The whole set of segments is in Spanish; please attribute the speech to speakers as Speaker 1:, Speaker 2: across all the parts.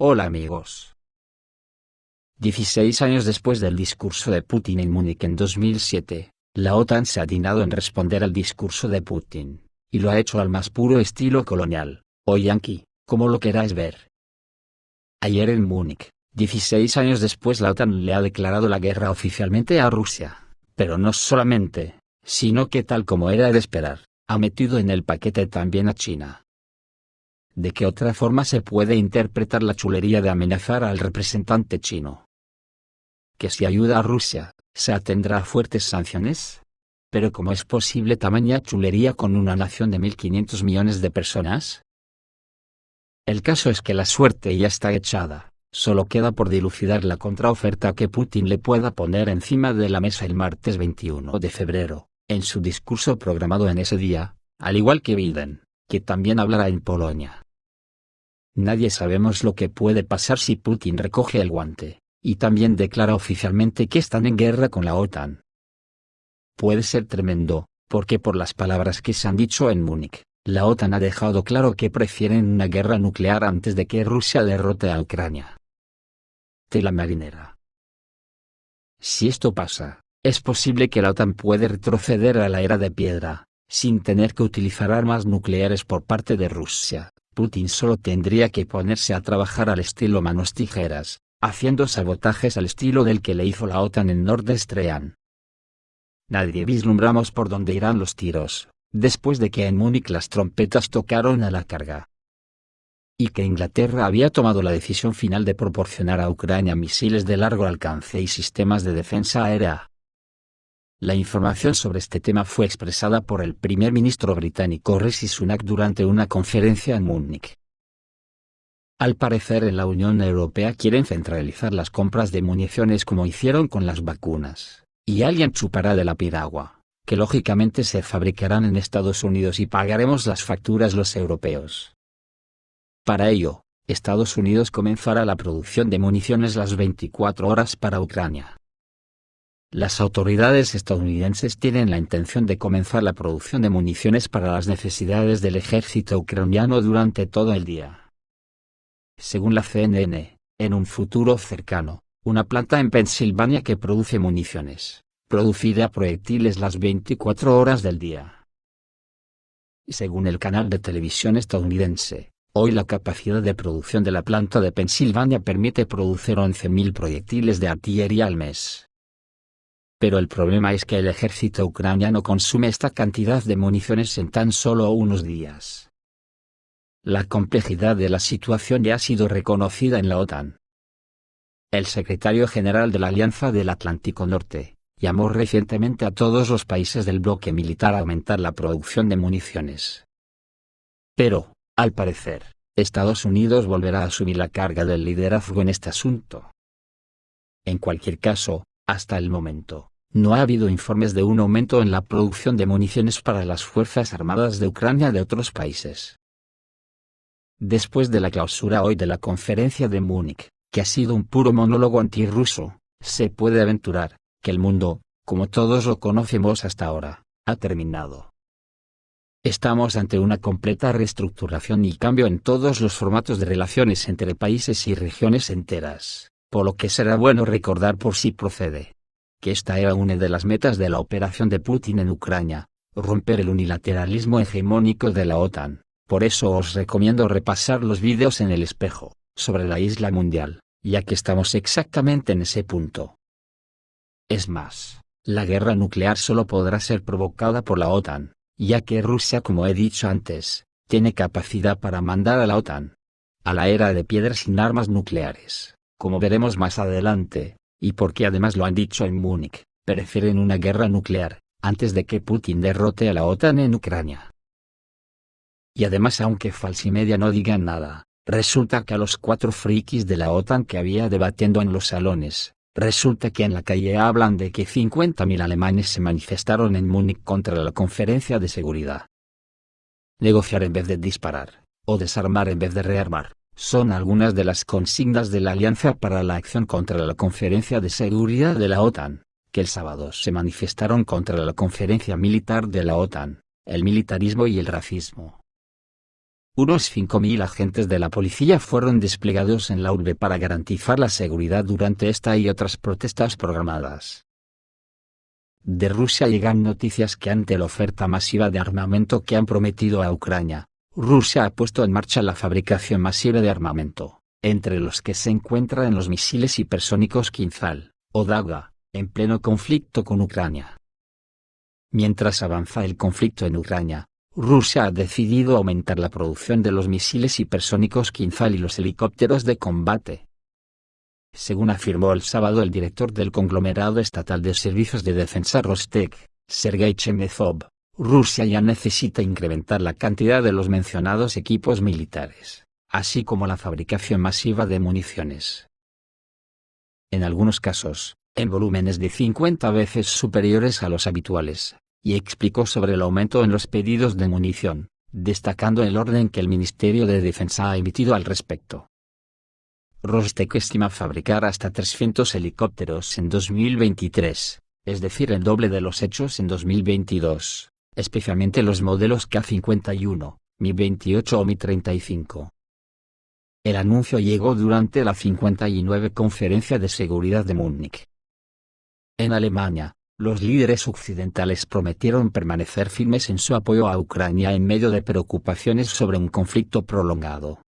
Speaker 1: Hola amigos. 16 años después del discurso de Putin en Múnich en 2007, la OTAN se ha dignado en responder al discurso de Putin, y lo ha hecho al más puro estilo colonial, o yanqui, como lo queráis ver. Ayer en Múnich, 16 años después, la OTAN le ha declarado la guerra oficialmente a Rusia, pero no solamente, sino que, tal como era de esperar, ha metido en el paquete también a China. ¿De qué otra forma se puede interpretar la chulería de amenazar al representante chino? ¿Que si ayuda a Rusia, se atendrá a fuertes sanciones? ¿Pero cómo es posible tamaña chulería con una nación de 1.500 millones de personas? El caso es que la suerte ya está echada, solo queda por dilucidar la contraoferta que Putin le pueda poner encima de la mesa el martes 21 de febrero, en su discurso programado en ese día, al igual que Biden, que también hablará en Polonia. Nadie sabemos lo que puede pasar si Putin recoge el guante, y también declara oficialmente que están en guerra con la OTAN. Puede ser tremendo, porque por las palabras que se han dicho en Múnich, la OTAN ha dejado claro que prefieren una guerra nuclear antes de que Rusia derrote a Ucrania. Tela marinera. Si esto pasa, es posible que la OTAN puede retroceder a la era de piedra, sin tener que utilizar armas nucleares por parte de Rusia. Putin solo tendría que ponerse a trabajar al estilo manos tijeras, haciendo sabotajes al estilo del que le hizo la OTAN en Nord Stream. Nadie vislumbramos por dónde irán los tiros, después de que en Múnich las trompetas tocaron a la carga. Y que Inglaterra había tomado la decisión final de proporcionar a Ucrania misiles de largo alcance y sistemas de defensa aérea. La información sobre este tema fue expresada por el primer ministro británico Rishi Sunak durante una conferencia en Múnich. Al parecer en la Unión Europea quieren centralizar las compras de municiones como hicieron con las vacunas, y alguien chupará de la piragua, que lógicamente se fabricarán en Estados Unidos y pagaremos las facturas los europeos. Para ello, Estados Unidos comenzará la producción de municiones las 24 horas para Ucrania. Las autoridades estadounidenses tienen la intención de comenzar la producción de municiones para las necesidades del ejército ucraniano durante todo el día. Según la CNN, en un futuro cercano, una planta en Pensilvania que produce municiones, producirá proyectiles las 24 horas del día. Según el canal de televisión estadounidense, hoy la capacidad de producción de la planta de Pensilvania permite producir 11.000 proyectiles de artillería al mes. Pero el problema es que el ejército ucraniano consume esta cantidad de municiones en tan solo unos días. La complejidad de la situación ya ha sido reconocida en la OTAN. El secretario general de la Alianza del Atlántico Norte llamó recientemente a todos los países del bloque militar a aumentar la producción de municiones. Pero, al parecer, Estados Unidos volverá a asumir la carga del liderazgo en este asunto. En cualquier caso, hasta el momento, no ha habido informes de un aumento en la producción de municiones para las Fuerzas Armadas de Ucrania de otros países. Después de la clausura hoy de la conferencia de Múnich, que ha sido un puro monólogo antirruso, se puede aventurar que el mundo, como todos lo conocemos hasta ahora, ha terminado. Estamos ante una completa reestructuración y cambio en todos los formatos de relaciones entre países y regiones enteras, por lo que será bueno recordar por si procede, que esta era una de las metas de la operación de Putin en Ucrania, romper el unilateralismo hegemónico de la OTAN. Por eso os recomiendo repasar los vídeos en el espejo, sobre la isla mundial, ya que estamos exactamente en ese punto. Es más, la guerra nuclear solo podrá ser provocada por la OTAN, ya que Rusia, como he dicho antes, tiene capacidad para mandar a la OTAN a la era de piedra sin armas nucleares, como veremos más adelante, y porque además lo han dicho en Múnich, prefieren una guerra nuclear, antes de que Putin derrote a la OTAN en Ucrania. Y además, aunque Falsimedia no diga nada, resulta que a los 4 frikis de la OTAN que había debatiendo en los salones, resulta que en la calle hablan de que 50.000 alemanes se manifestaron en Múnich contra la conferencia de seguridad. Negociar en vez de disparar, o desarmar en vez de rearmar, son algunas de las consignas de la Alianza para la Acción contra la Conferencia de Seguridad de la OTAN, que el sábado se manifestaron contra la conferencia militar de la OTAN, el militarismo y el racismo. Unos 5.000 agentes de la policía fueron desplegados en la urbe para garantizar la seguridad durante esta y otras protestas programadas. De Rusia llegan noticias que ante la oferta masiva de armamento que han prometido a Ucrania, Rusia ha puesto en marcha la fabricación masiva de armamento, entre los que se encuentran los misiles hipersónicos Kinzhal, o Daga, en pleno conflicto con Ucrania. Mientras avanza el conflicto en Ucrania, Rusia ha decidido aumentar la producción de los misiles hipersónicos Kinzhal y los helicópteros de combate. Según afirmó el sábado el director del conglomerado estatal de servicios de defensa Rostec, Sergei Chemezov, Rusia ya necesita incrementar la cantidad de los mencionados equipos militares, así como la fabricación masiva de municiones. En algunos casos, en volúmenes de 50 veces superiores a los habituales, y explicó sobre el aumento en los pedidos de munición, destacando el orden que el Ministerio de Defensa ha emitido al respecto. Rostec estima fabricar hasta 300 helicópteros en 2023, es decir el doble de los hechos en 2022, especialmente los modelos K-51, Mi-28 o Mi-35. El anuncio llegó durante la 59 Conferencia de Seguridad de Múnich. En Alemania, los líderes occidentales prometieron permanecer firmes en su apoyo a Ucrania en medio de preocupaciones sobre un conflicto prolongado.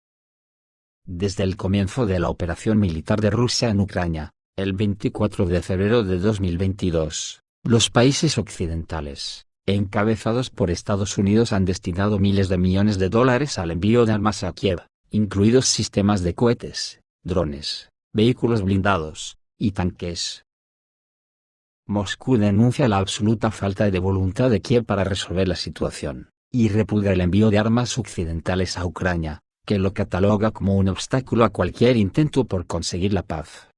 Speaker 1: Desde el comienzo de la operación militar de Rusia en Ucrania, el 24 de febrero de 2022, los países occidentales, encabezados por Estados Unidos, han destinado miles de millones de dólares al envío de armas a Kiev, incluidos sistemas de cohetes, drones, vehículos blindados, y tanques. Moscú denuncia la absoluta falta de voluntad de Kiev para resolver la situación, y repudia el envío de armas occidentales a Ucrania, que lo cataloga como un obstáculo a cualquier intento por conseguir la paz.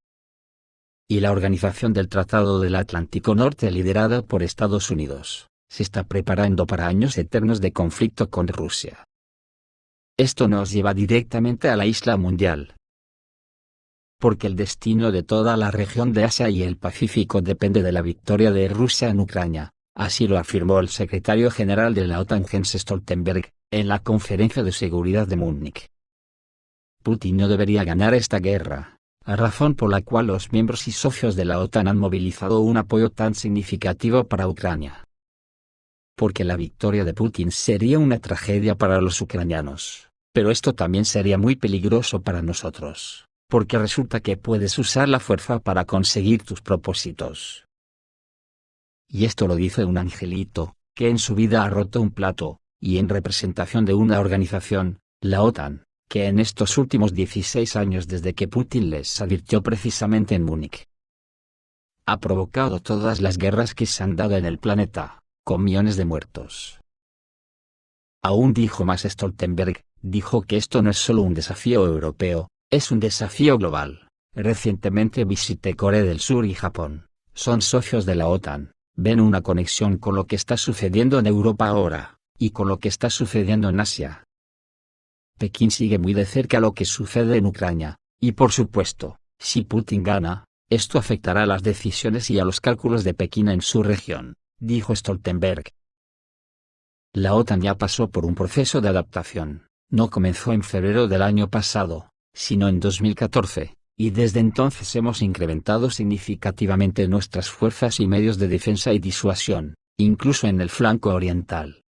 Speaker 1: Y la Organización del Tratado del Atlántico Norte, liderada por Estados Unidos, se está preparando para años eternos de conflicto con Rusia. Esto nos lleva directamente a la isla mundial. Porque el destino de toda la región de Asia y el Pacífico depende de la victoria de Rusia en Ucrania, así lo afirmó el secretario general de la OTAN Jens Stoltenberg, en la Conferencia de Seguridad de Múnich. Putin no debería ganar esta guerra, a razón por la cual los miembros y socios de la OTAN han movilizado un apoyo tan significativo para Ucrania. Porque la victoria de Putin sería una tragedia para los ucranianos, pero esto también sería muy peligroso para nosotros, porque resulta que puedes usar la fuerza para conseguir tus propósitos. Y esto lo dice un angelito, que en su vida ha roto un plato, y en representación de una organización, la OTAN, que en estos últimos 16 años desde que Putin les advirtió precisamente en Múnich, ha provocado todas las guerras que se han dado en el planeta, con millones de muertos. Aún dijo más Stoltenberg, dijo que esto no es solo un desafío europeo, es un desafío global. Recientemente visité Corea del Sur y Japón, son socios de la OTAN, ven una conexión con lo que está sucediendo en Europa ahora, y con lo que está sucediendo en Asia. Pekín sigue muy de cerca lo que sucede en Ucrania, y por supuesto, si Putin gana, esto afectará a las decisiones y a los cálculos de Pekín en su región, dijo Stoltenberg. La OTAN ya pasó por un proceso de adaptación, no comenzó en febrero del año pasado, sino en 2014, y desde entonces hemos incrementado significativamente nuestras fuerzas y medios de defensa y disuasión, incluso en el flanco oriental.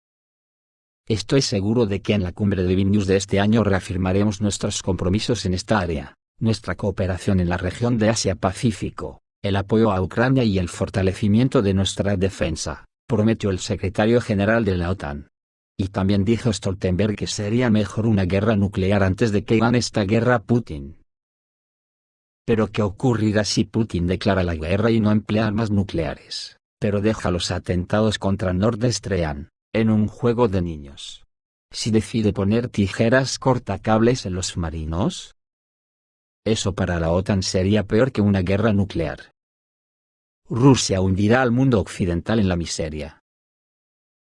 Speaker 1: Estoy seguro de que en la cumbre de Vilnius de este año reafirmaremos nuestros compromisos en esta área, nuestra cooperación en la región de Asia-Pacífico, el apoyo a Ucrania y el fortalecimiento de nuestra defensa, prometió el secretario general de la OTAN. Y también dijo Stoltenberg que sería mejor una guerra nuclear antes de que gane esta guerra Putin. Pero ¿qué ocurrirá si Putin declara la guerra y no emplea armas nucleares, pero deja los atentados contra Nord Stream en un juego de niños? ¿Si decide poner tijeras cortacables en los submarinos? Eso para la OTAN sería peor que una guerra nuclear. Rusia hundirá al mundo occidental en la miseria.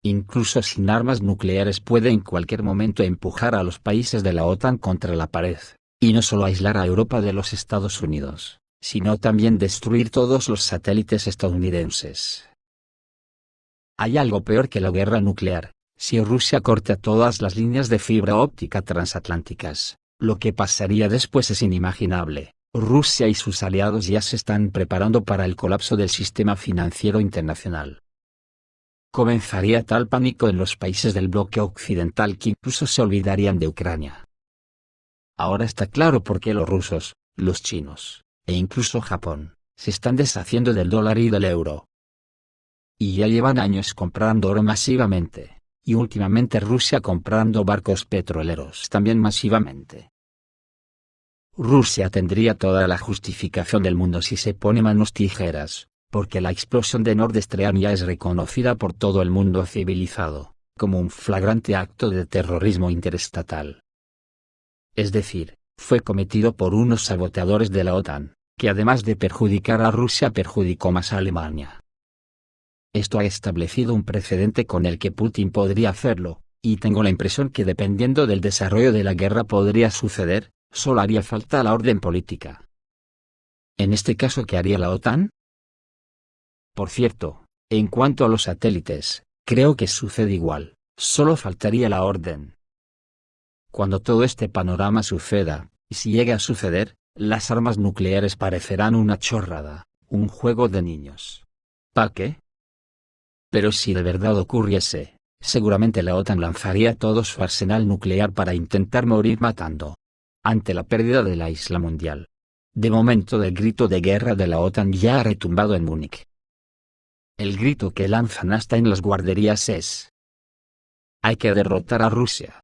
Speaker 1: Incluso sin armas nucleares puede en cualquier momento empujar a los países de la OTAN contra la pared, y no solo aislar a Europa de los Estados Unidos, sino también destruir todos los satélites estadounidenses. Hay algo peor que la guerra nuclear, Si Rusia corta todas las líneas de fibra óptica transatlánticas, lo que pasaría después es inimaginable. Rusia y sus aliados ya se están preparando para el colapso del sistema financiero internacional. Comenzaría tal pánico en los países del bloque occidental que incluso se olvidarían de Ucrania. Ahora está claro por qué los rusos, los chinos, e incluso Japón, se están deshaciendo del dólar y del euro. Y ya llevan años comprando oro masivamente, y últimamente Rusia comprando barcos petroleros también masivamente. Rusia tendría toda la justificación del mundo si se pone manos tijeras, porque la explosión de Nord Stream ya es reconocida por todo el mundo civilizado, como un flagrante acto de terrorismo interestatal. Es decir, fue cometido por unos saboteadores de la OTAN, que además de perjudicar a Rusia perjudicó más a Alemania. Esto ha establecido un precedente con el que Putin podría hacerlo, y tengo la impresión que dependiendo del desarrollo de la guerra podría suceder. Solo haría falta la orden política. En este caso, ¿qué haría la OTAN? Por cierto, en cuanto a los satélites, creo que sucede igual, solo faltaría la orden. Cuando todo este panorama suceda, y si llega a suceder, las armas nucleares parecerán una chorrada, un juego de niños. ¿Para qué? Pero si de verdad ocurriese, seguramente la OTAN lanzaría todo su arsenal nuclear para intentar morir matando. Ante la pérdida de la isla mundial. De momento el grito de guerra de la OTAN ya ha retumbado en Múnich. El grito que lanzan hasta en las guarderías es: hay que derrotar a Rusia.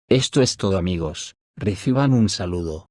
Speaker 1: Esto es todo, amigos, reciban un saludo.